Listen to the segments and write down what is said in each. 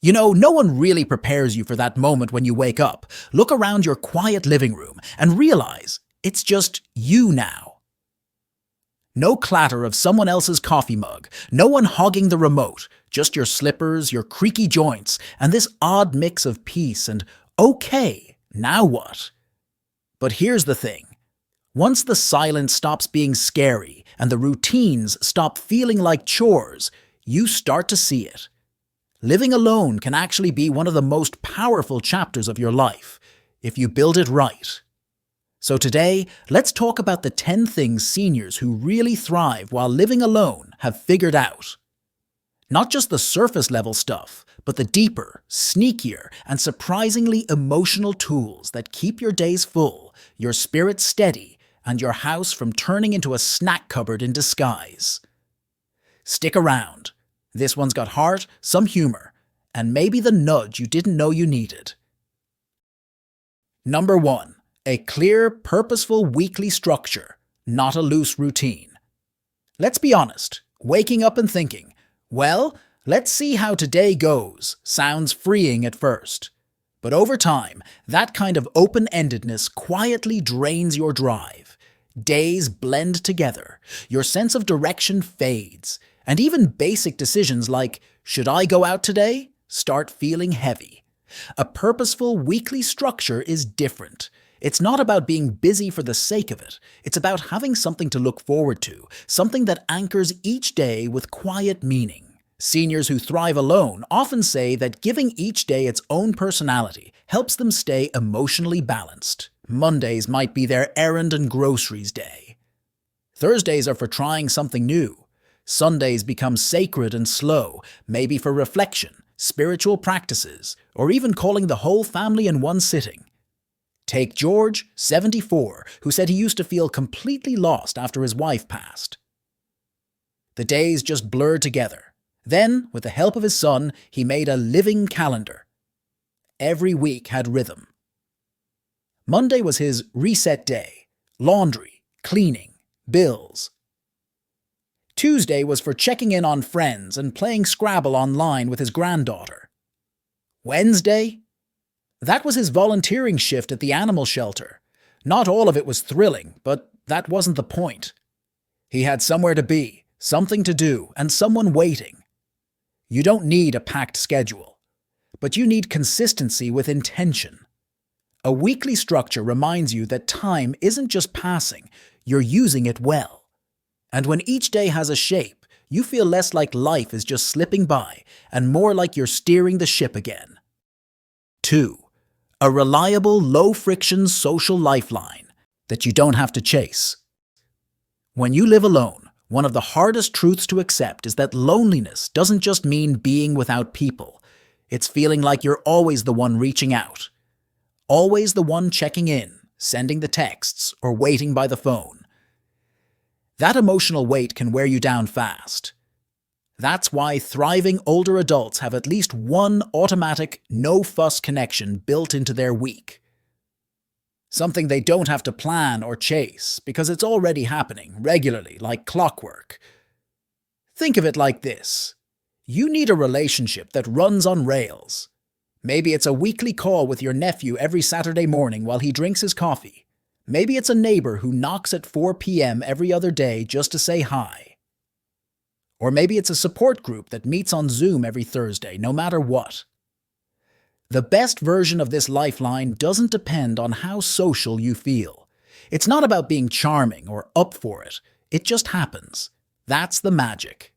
You know, no one really prepares you for that moment when you wake up. Look around your quiet living room and realize it's just you now. No clatter of someone else's coffee mug, no one hogging the remote, just your slippers, your creaky joints, and this odd mix of peace and, okay, now what? But here's the thing. Once the silence stops being scary and the routines stop feeling like chores, you start to see it. Living alone can actually be one of the most powerful chapters of your life, if you build it right. So today, let's talk about the 10 things seniors who really thrive while living alone have figured out. Not just the surface level stuff, but the deeper, sneakier, and surprisingly emotional tools that keep your days full, your spirits steady, and your house from turning into a snack cupboard in disguise. Stick around. This one's got heart, some humor, and maybe the nudge you didn't know you needed. Number 1. A clear, purposeful weekly structure, not a loose routine. Let's be honest, waking up and thinking, well, let's see how today goes, sounds freeing at first. But over time, that kind of open-endedness quietly drains your drive. Days blend together, your sense of direction fades, and even basic decisions like, should I go out today, start feeling heavy. A purposeful weekly structure is different. It's not about being busy for the sake of it. It's about having something to look forward to, something that anchors each day with quiet meaning. Seniors who thrive alone often say that giving each day its own personality helps them stay emotionally balanced. Mondays might be their errand and groceries day. Thursdays are for trying something new. Sundays become sacred and slow, maybe for reflection, spiritual practices, or even calling the whole family in one sitting. Take George, 74, who said he used to feel completely lost after his wife passed. The days just blurred together. Then, with the help of his son, he made a living calendar. Every week had rhythm. Monday was his reset day. Laundry, cleaning, bills. Tuesday was for checking in on friends and playing Scrabble online with his granddaughter. Wednesday? That was his volunteering shift at the animal shelter. Not all of it was thrilling, but that wasn't the point. He had somewhere to be, something to do, and someone waiting. You don't need a packed schedule, but you need consistency with intention. A weekly structure reminds you that time isn't just passing, you're using it well. And when each day has a shape, you feel less like life is just slipping by and more like you're steering the ship again. 2. A reliable, low-friction social lifeline that you don't have to chase. When you live alone, one of the hardest truths to accept is that loneliness doesn't just mean being without people. It's feeling like you're always the one reaching out. Always the one checking in, sending the texts, or waiting by the phone. That emotional weight can wear you down fast. That's why thriving older adults have at least one automatic, no-fuss connection built into their week. Something they don't have to plan or chase, because it's already happening regularly, like clockwork. Think of it like this. You need a relationship that runs on rails. Maybe it's a weekly call with your nephew every Saturday morning while he drinks his coffee. Maybe it's a neighbor who knocks at 4 p.m. every other day just to say hi. Or maybe it's a support group that meets on Zoom every Thursday, no matter what. The best version of this lifeline doesn't depend on how social you feel. It's not about being charming or up for it. It just happens. That's the magic.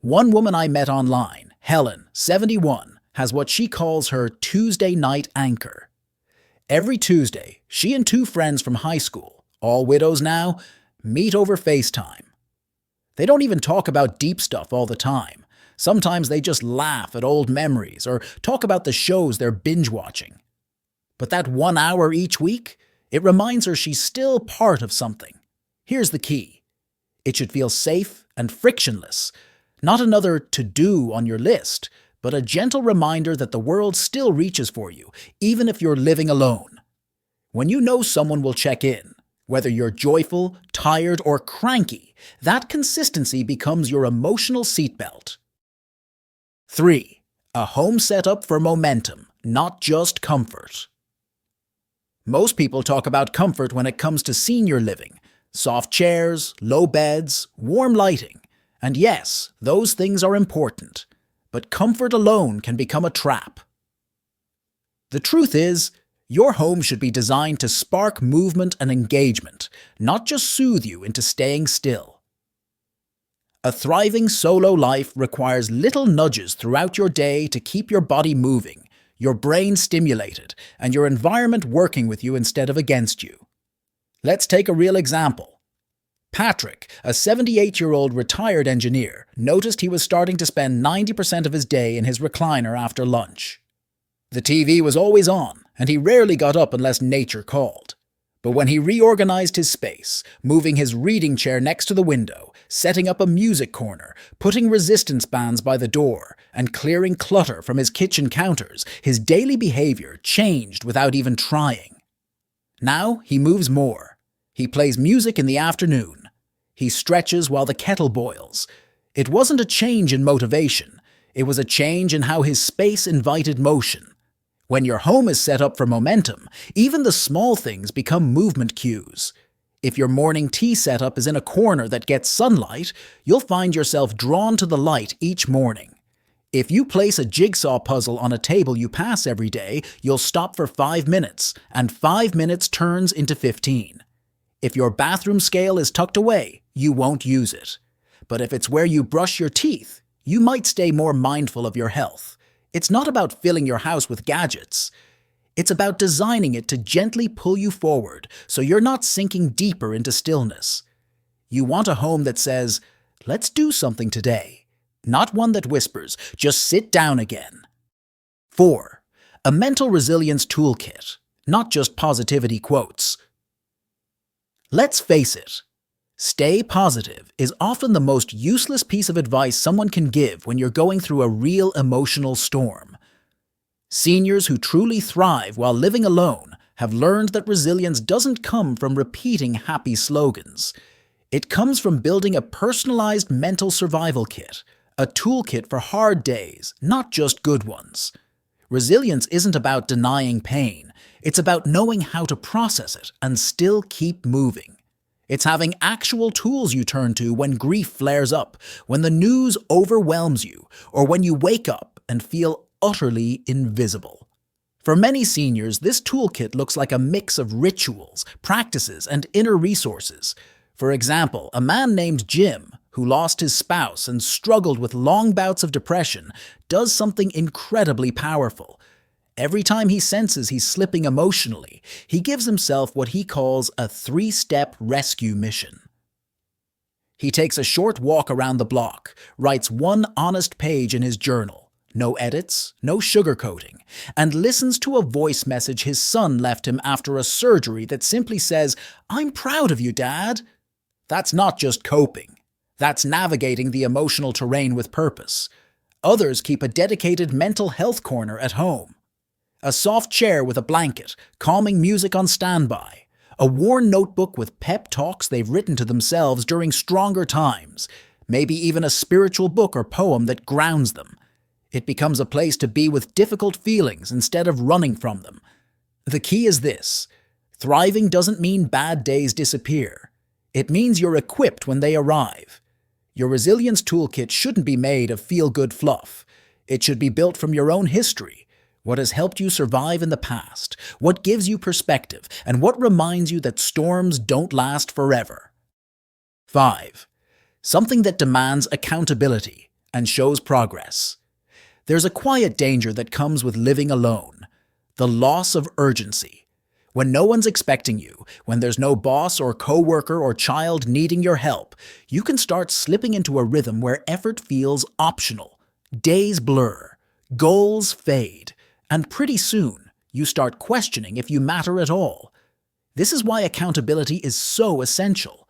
One woman I met online, Helen, 71, has what she calls her Tuesday night anchor. Every Tuesday, she and 2 friends from high school, all widows now, meet over FaceTime. They don't even talk about deep stuff all the time. Sometimes they just laugh at old memories or talk about the shows they're binge-watching. But that 1 hour each week, it reminds her she's still part of something. Here's the key. It should feel safe and frictionless, not another to-do on your list, but a gentle reminder that the world still reaches for you, even if you're living alone. When you know someone will check in, whether you're joyful, tired, or cranky, that consistency becomes your emotional seatbelt. 3. A home set up for momentum, not just comfort. Most people talk about comfort when it comes to senior living. Soft chairs, low beds, warm lighting. And yes, those things are important. But comfort alone can become a trap. The truth is, your home should be designed to spark movement and engagement, not just soothe you into staying still. A thriving solo life requires little nudges throughout your day to keep your body moving, your brain stimulated, and your environment working with you instead of against you. Let's take a real example. Patrick, a 78-year-old retired engineer, noticed he was starting to spend 90% of his day in his recliner after lunch. The TV was always on, and he rarely got up unless nature called. But when he reorganized his space, moving his reading chair next to the window, setting up a music corner, putting resistance bands by the door, and clearing clutter from his kitchen counters, his daily behavior changed without even trying. Now he moves more. He plays music in the afternoon. He stretches while the kettle boils. It wasn't a change in motivation. It was a change in how his space invited motion. When your home is set up for momentum, even the small things become movement cues. If your morning tea setup is in a corner that gets sunlight, you'll find yourself drawn to the light each morning. If you place a jigsaw puzzle on a table you pass every day, you'll stop for 5 minutes, and 5 minutes turns into 15. If your bathroom scale is tucked away, you won't use it. But if it's where you brush your teeth, you might stay more mindful of your health. It's not about filling your house with gadgets. It's about designing it to gently pull you forward so you're not sinking deeper into stillness. You want a home that says, "Let's do something today," not one that whispers, "Just sit down again." 4. A mental resilience toolkit, not just positivity quotes. Let's face it, stay positive is often the most useless piece of advice someone can give when you're going through a real emotional storm. Seniors who truly thrive while living alone have learned that resilience doesn't come from repeating happy slogans. It comes from building a personalized mental survival kit, a toolkit for hard days, not just good ones. Resilience isn't about denying pain. It's about knowing how to process it and still keep moving. It's having actual tools you turn to when grief flares up, when the news overwhelms you, or when you wake up and feel utterly invisible. For many seniors, this toolkit looks like a mix of rituals, practices, and inner resources. For example, a man named Jim, who lost his spouse and struggled with long bouts of depression, does something incredibly powerful. Every time he senses he's slipping emotionally, he gives himself what he calls a 3-step rescue mission. He takes a short walk around the block, writes one honest page in his journal, no edits, no sugarcoating, and listens to a voice message his son left him after a surgery that simply says, "I'm proud of you, Dad." That's not just coping. That's navigating the emotional terrain with purpose. Others keep a dedicated mental health corner at home. A soft chair with a blanket, calming music on standby, a worn notebook with pep talks they've written to themselves during stronger times, maybe even a spiritual book or poem that grounds them. It becomes a place to be with difficult feelings instead of running from them. The key is this: thriving doesn't mean bad days disappear. It means you're equipped when they arrive. Your resilience toolkit shouldn't be made of feel-good fluff. It should be built from your own history. What has helped you survive in the past, what gives you perspective, and what reminds you that storms don't last forever. 5. Something that demands accountability and shows progress. There's a quiet danger that comes with living alone: the loss of urgency. When no one's expecting you, when there's no boss or coworker or child needing your help, you can start slipping into a rhythm where effort feels optional. Days blur, goals fade, and pretty soon, you start questioning if you matter at all. This is why accountability is so essential.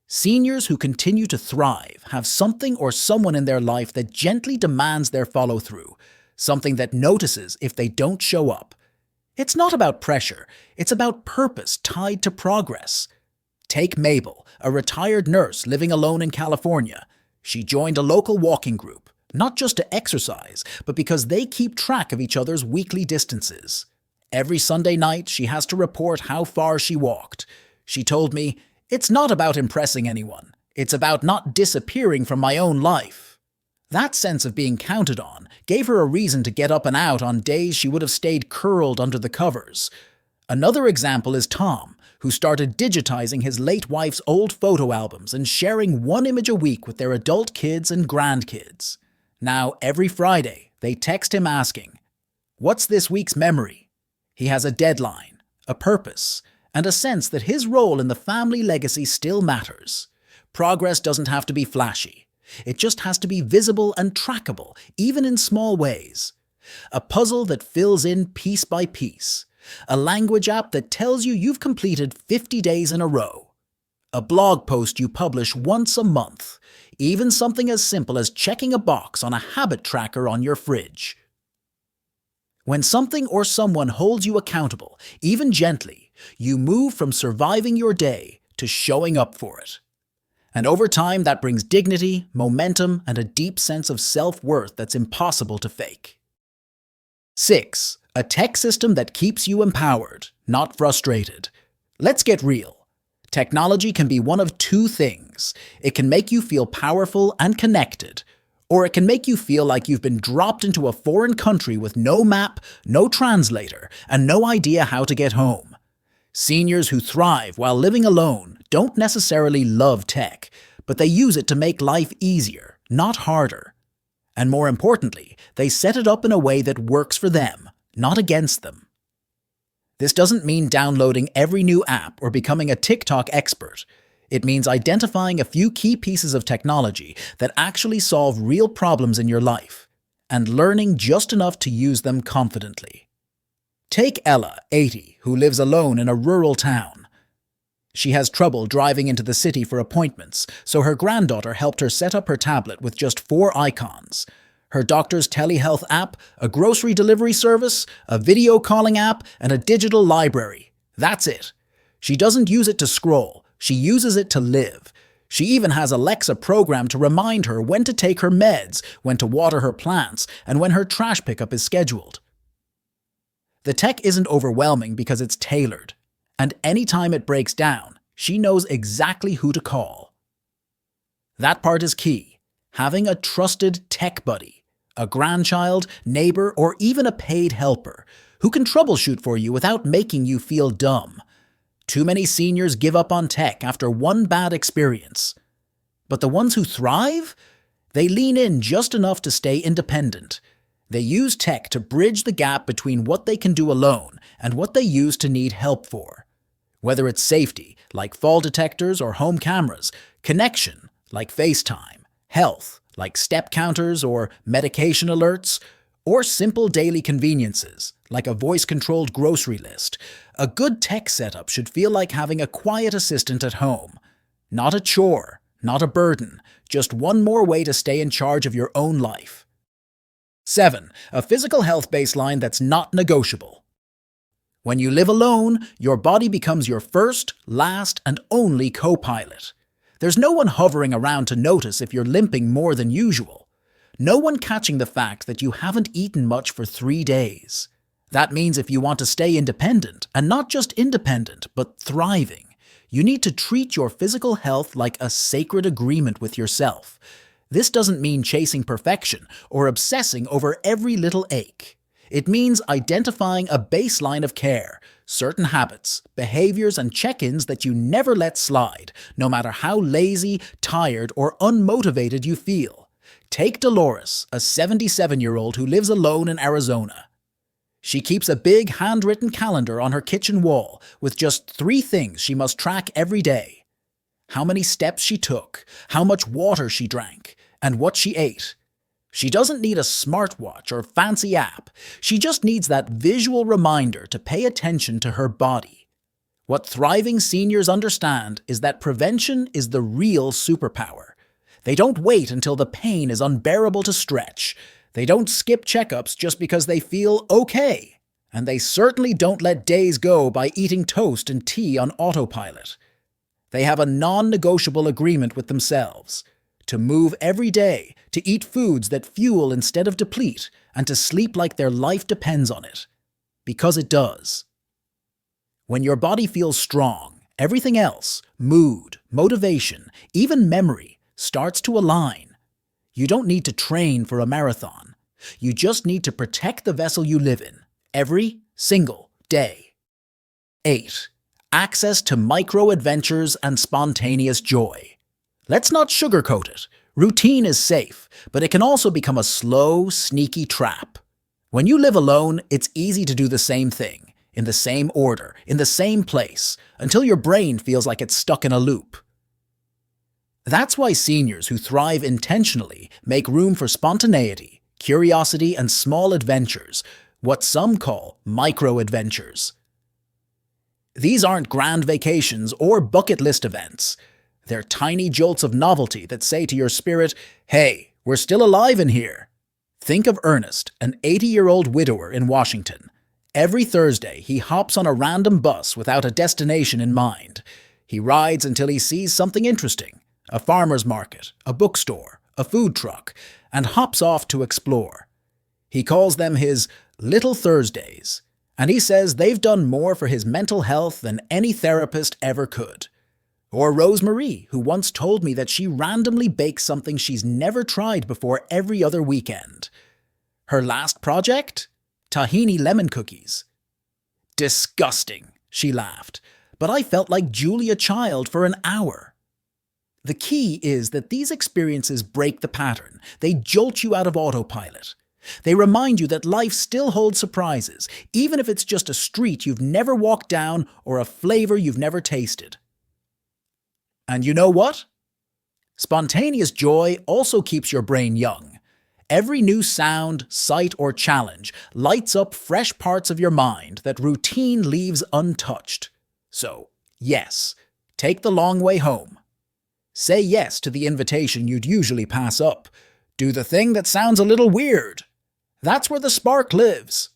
Seniors who continue to thrive have something or someone in their life that gently demands their follow-through, something that notices if they don't show up. It's not about pressure, it's about purpose tied to progress. Take Mabel, a retired nurse living alone in California. She joined a local walking group, not just to exercise, but because they keep track of each other's weekly distances. Every Sunday night, she has to report how far she walked. She told me, "It's not about impressing anyone. It's about not disappearing from my own life." That sense of being counted on gave her a reason to get up and out on days she would have stayed curled under the covers. Another example is Tom, who started digitizing his late wife's old photo albums and sharing one image a week with their adult kids and grandkids. Now, every Friday, they text him asking, "What's this week's memory?" He has a deadline, a purpose, and a sense that his role in the family legacy still matters. Progress doesn't have to be flashy. It just has to be visible and trackable, even in small ways. A puzzle that fills in piece by piece. A language app that tells you you've completed 50 days in a row. A blog post you publish once a month. Even something as simple as checking a box on a habit tracker on your fridge. When something or someone holds you accountable, even gently, you move from surviving your day to showing up for it. And over time, that brings dignity, momentum, and a deep sense of self-worth that's impossible to fake. 6. A tech system that keeps you empowered, not frustrated. Let's get real. Technology can be one of two things. It can make you feel powerful and connected, or it can make you feel like you've been dropped into a foreign country with no map, no translator, and no idea how to get home. Seniors who thrive while living alone don't necessarily love tech, but they use it to make life easier, not harder. And more importantly, they set it up in a way that works for them, not against them. This doesn't mean downloading every new app or becoming a TikTok expert. It means identifying a few key pieces of technology that actually solve real problems in your life, and learning just enough to use them confidently. Take Ella, 80, who lives alone in a rural town. She has trouble driving into the city for appointments, so her granddaughter helped her set up her tablet with just 4 icons. Her doctor's telehealth app, a grocery delivery service, a video calling app, and a digital library. That's it. She doesn't use it to scroll, she uses it to live. She even has Alexa programmed to remind her when to take her meds, when to water her plants, and when her trash pickup is scheduled. The tech isn't overwhelming because it's tailored, and anytime it breaks down, she knows exactly who to call. That part is key, having a trusted tech buddy, a grandchild, neighbor, or even a paid helper, who can troubleshoot for you without making you feel dumb. Too many seniors give up on tech after one bad experience. But the ones who thrive? They lean in just enough to stay independent. They use tech to bridge the gap between what they can do alone and what they use to need help for. Whether it's safety, like fall detectors or home cameras, connection, like FaceTime, health, like step counters or medication alerts, or simple daily conveniences, like a voice-controlled grocery list, a good tech setup should feel like having a quiet assistant at home. Not a chore, not a burden, just one more way to stay in charge of your own life. 7. A physical health baseline that's not negotiable. When you live alone, your body becomes your first, last, and only co-pilot. There's no one hovering around to notice if you're limping more than usual. No one catching the fact that you haven't eaten much for 3 days. That means if you want to stay independent, and not just independent, but thriving, you need to treat your physical health like a sacred agreement with yourself. This doesn't mean chasing perfection or obsessing over every little ache. It means identifying a baseline of care, certain habits, behaviors, and check-ins that you never let slide, no matter how lazy, tired, or unmotivated you feel. Take Dolores, a 77-year-old who lives alone in Arizona. She keeps a big handwritten calendar on her kitchen wall with just 3 things she must track every day. How many steps she took, how much water she drank, and what she ate. She doesn't need a smartwatch or fancy app. She just needs that visual reminder to pay attention to her body. What thriving seniors understand is that prevention is the real superpower. They don't wait until the pain is unbearable to stretch. They don't skip checkups just because they feel okay. And they certainly don't let days go by eating toast and tea on autopilot. They have a non-negotiable agreement with themselves. to move every day, to eat foods that fuel instead of deplete, and to sleep like their life depends on it. Because it does. When your body feels strong, everything else, mood, motivation, even memory, starts to align. You don't need to train for a marathon. You just need to protect the vessel you live in, every single day. 8. Access to micro-adventures and spontaneous joy. Let's not sugarcoat it. Routine is safe, but it can also become a slow, sneaky trap. When you live alone, it's easy to do the same thing, in the same order, in the same place, until your brain feels like it's stuck in a loop. That's why seniors who thrive intentionally make room for spontaneity, curiosity, and small adventures, what some call micro-adventures. These aren't grand vacations or bucket list events. They're tiny jolts of novelty that say to your spirit, "Hey, we're still alive in here." Think of Ernest, an 80-year-old widower in Washington. Every Thursday, he hops on a random bus without a destination in mind. He rides until he sees something interesting, a farmer's market, a bookstore, a food truck, and hops off to explore. He calls them his Little Thursdays, and he says they've done more for his mental health than any therapist ever could. Or Rosemarie, who once told me that she randomly bakes something she's never tried before every other weekend. Her last project? Tahini lemon cookies. "Disgusting," she laughed, but I felt like Julia Child for an hour. The key is that these experiences break the pattern. They jolt you out of autopilot. They remind you that life still holds surprises, even if it's just a street you've never walked down or a flavor you've never tasted. And you know what? Spontaneous joy also keeps your brain young. Every new sound, sight, or challenge lights up fresh parts of your mind that routine leaves untouched. So, yes, take the long way home. Say yes to the invitation you'd usually pass up. Do the thing that sounds a little weird. That's where the spark lives.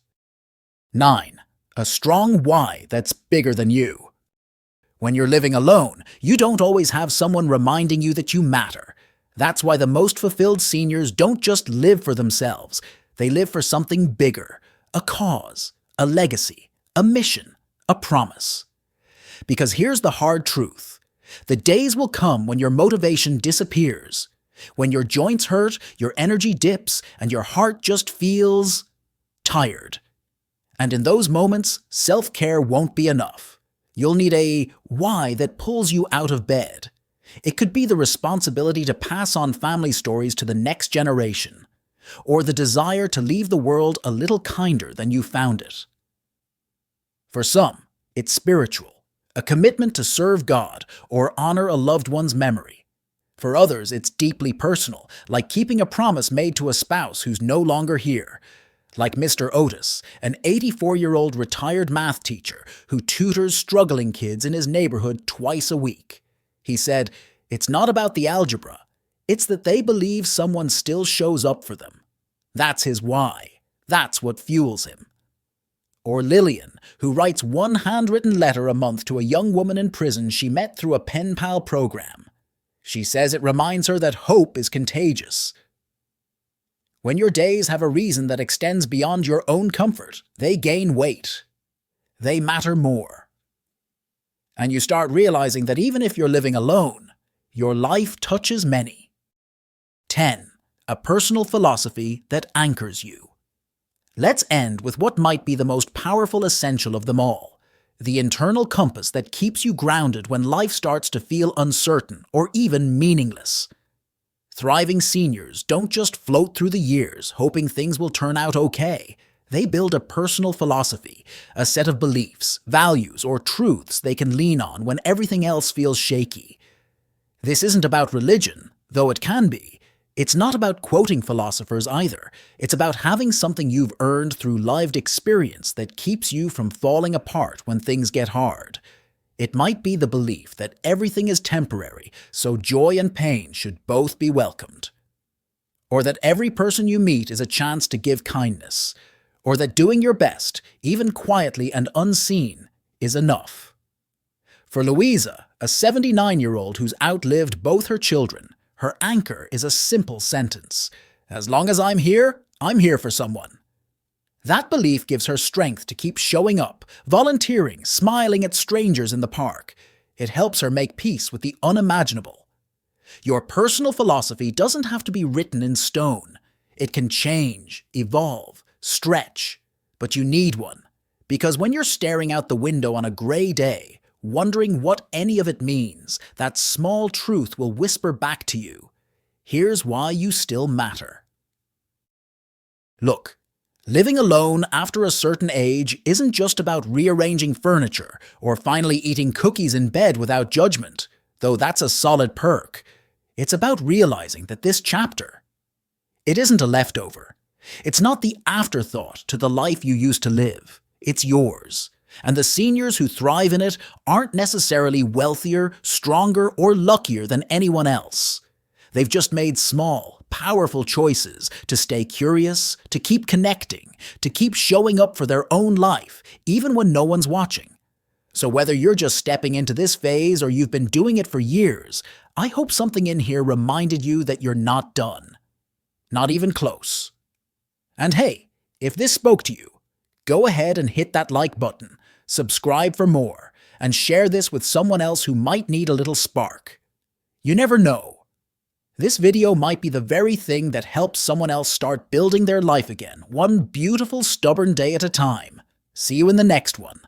9. A strong why that's bigger than you. When you're living alone, you don't always have someone reminding you that you matter. That's why the most fulfilled seniors don't just live for themselves. They live for something bigger, a cause, a legacy, a mission, a promise. Because here's the hard truth. The days will come when your motivation disappears, when your joints hurt, your energy dips, and your heart just feels tired. And in those moments, self-care won't be enough. You'll need a why that pulls you out of bed. It could be the responsibility to pass on family stories to the next generation, or the desire to leave the world a little kinder than you found it. For some, it's spiritual, a commitment to serve God or honor a loved one's memory. For others, it's deeply personal, like keeping a promise made to a spouse who's no longer here. Like Mr. Otis, an 84-year-old retired math teacher who tutors struggling kids in his neighborhood twice a week. He said, "It's not about the algebra. It's that they believe someone still shows up for them. That's his why. That's what fuels him." Or Lillian, who writes one handwritten letter a month to a young woman in prison she met through a pen pal program. She says it reminds her that hope is contagious. When your days have a reason that extends beyond your own comfort, they gain weight. They matter more. And you start realizing that even if you're living alone, your life touches many. 10. A personal philosophy that anchors you. Let's end with what might be the most powerful essential of them all, the internal compass that keeps you grounded when life starts to feel uncertain or even meaningless. Thriving seniors don't just float through the years hoping things will turn out okay. They build a personal philosophy, a set of beliefs, values, or truths they can lean on when everything else feels shaky. This isn't about religion, though it can be. It's not about quoting philosophers either. It's about having something you've earned through lived experience that keeps you from falling apart when things get hard. It might be the belief that everything is temporary, so joy and pain should both be welcomed. Or that every person you meet is a chance to give kindness. Or that doing your best, even quietly and unseen, is enough. For Louisa, a 79-year-old who's outlived both her children, Her anchor is a simple sentence. As long as I'm here for someone. That belief gives her strength to keep showing up, volunteering, smiling at strangers in the park. It helps her make peace with the unimaginable. Your personal philosophy doesn't have to be written in stone. It can change, evolve, stretch. But you need one. Because when you're staring out the window on a grey day, wondering what any of it means, that small truth will whisper back to you. Here's why you still matter. Look, living alone after a certain age isn't just about rearranging furniture or finally eating cookies in bed without judgment, though that's a solid perk. It's about realizing that this chapter, it isn't a leftover. It's not the afterthought to the life you used to live. It's yours. And the seniors who thrive in it aren't necessarily wealthier, stronger, or luckier than anyone else. They've just made small, powerful choices to stay curious, to keep connecting, to keep showing up for their own life, even when no one's watching. So whether you're just stepping into this phase or you've been doing it for years, I hope something in here reminded you that you're not done. Not even close. And hey, if this spoke to you, go ahead and hit that like button, subscribe for more, and share this with someone else who might need a little spark. You never know. This video might be the very thing that helps someone else start building their life again, one beautiful, stubborn day at a time. See you in the next one.